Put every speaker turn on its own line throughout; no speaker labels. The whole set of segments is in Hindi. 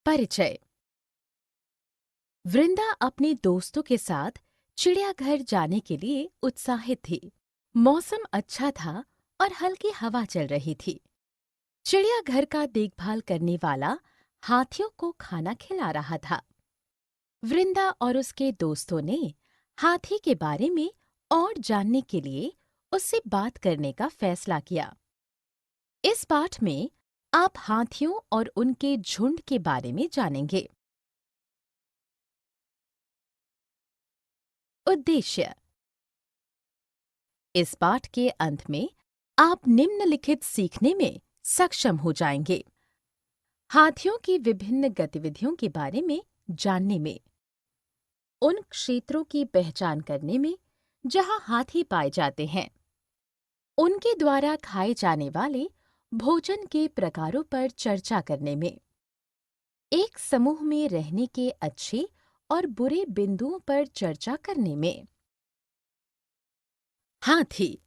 परिचय। वृंदा अपने दोस्तों के साथ चिड़ियाघर जाने के लिए उत्साहित थी। मौसम अच्छा था और हल्की हवा चल रही थी। चिड़ियाघर का देखभाल करने वाला हाथियों को खाना खिला रहा था। वृंदा और उसके दोस्तों ने हाथी के बारे में और जानने के लिए उससे बात करने का फैसला किया। इस पाठ में आप हाथियों और उनके झुंड के बारे में जानेंगे। उद्देश्य। इस पाठ के अंत में आप निम्नलिखित सीखने में सक्षम हो जाएंगे। हाथियों की विभिन्न गतिविधियों के बारे में जानने में, उन क्षेत्रों की पहचान करने में जहां हाथी पाए जाते हैं, उनके द्वारा खाए जाने वाले भोजन के प्रकारों पर चर्चा करने में, एक समूह में रहने के अच्छे और बुरे बिंदुओं पर चर्चा करने में। हाथी।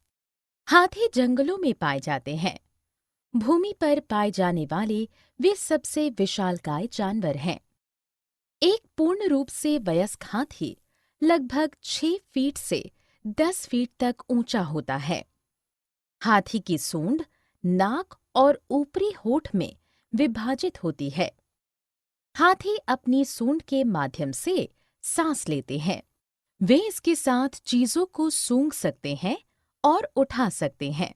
हाथी जंगलों में पाए जाते हैं। भूमि पर पाए जाने वाले वे सबसे विशालकाय जानवर हैं। एक पूर्ण रूप से वयस्क हाथी लगभग 6 फीट से 10 फीट तक ऊंचा होता है। हाथी की सूंड नाक और ऊपरी होठ में विभाजित होती है। हाथी अपनी सूंड के माध्यम से सांस लेते हैं। वे इसके साथ चीजों को सूंघ सकते हैं और उठा सकते हैं।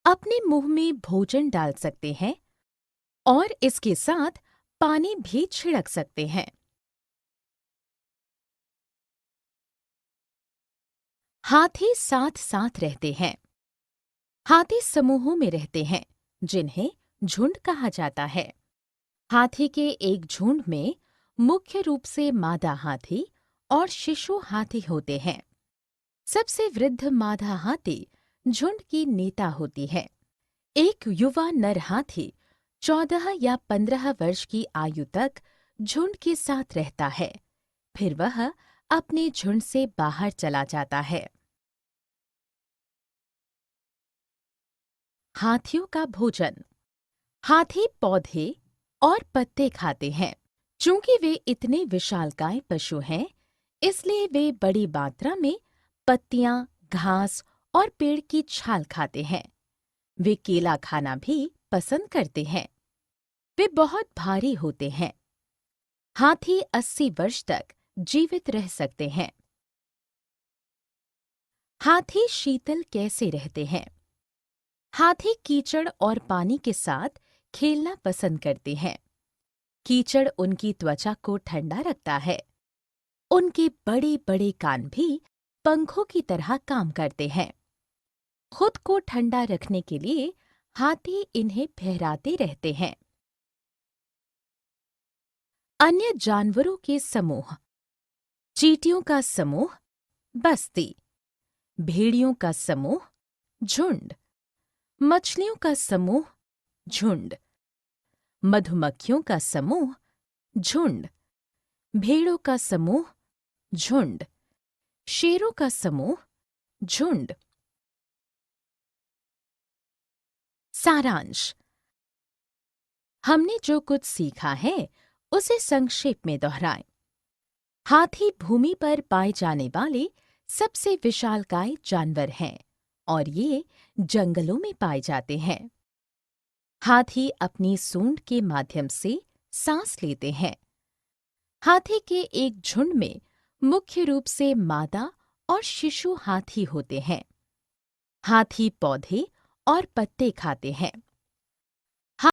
अपने मुंह में भोजन डाल सकते हैं और इसके साथ पानी भी छिड़क सकते हैं। हाथी साथ साथ रहते हैं। हाथी समूहों में रहते हैं जिन्हें झुंड कहा जाता है। हाथी के एक झुंड में मुख्य रूप से मादा हाथी और शिशु हाथी होते हैं। सबसे वृद्ध मादा हाथी झुंड की नेता होती है। एक युवा नर हाथी 14 या 15 वर्ष की आयु तक झुंड के साथ रहता है, फिर वह अपने झुंड से बाहर चला जाता है। हाथियों का भोजन। हाथी पौधे और पत्ते खाते हैं। चूंकि वे इतने विशालकाय पशु हैं, इसलिए वे बड़ी मात्रा में पत्तियां, घास और पेड़ की छाल खाते हैं। वे केला खाना भी पसंद करते हैं। वे बहुत भारी होते हैं। हाथी 80 वर्ष तक जीवित रह सकते हैं। हाथी शीतल कैसे रहते हैं? हाथी कीचड़ और पानी के साथ खेलना पसंद करते हैं। कीचड़ उनकी त्वचा को ठंडा रखता है। उनके बड़े बड़े कान भी पंखों की तरह काम करते हैं। खुद को ठंडा रखने के लिए हाथी इन्हें फहराते रहते हैं। अन्य जानवरों के समूह। चींटियों का समूह बस्ती। भेड़ियों का समूह झुंड। मछलियों का समूह झुंड। मधुमक्खियों का समूह झुंड। भेड़ों का समूह झुंड। शेरों का समूह झुंड। सारांश। हमने जो कुछ सीखा है उसे संक्षेप में दोहराएं। हाथी भूमि पर पाए जाने वाले सबसे विशालकाय जानवर हैं और ये जंगलों में पाए जाते हैं। हाथी अपनी सूंड के माध्यम से सांस लेते हैं। हाथी के एक झुंड में मुख्य रूप से मादा और शिशु हाथी होते हैं। हाथी पौधे और पत्ते खाते हैं।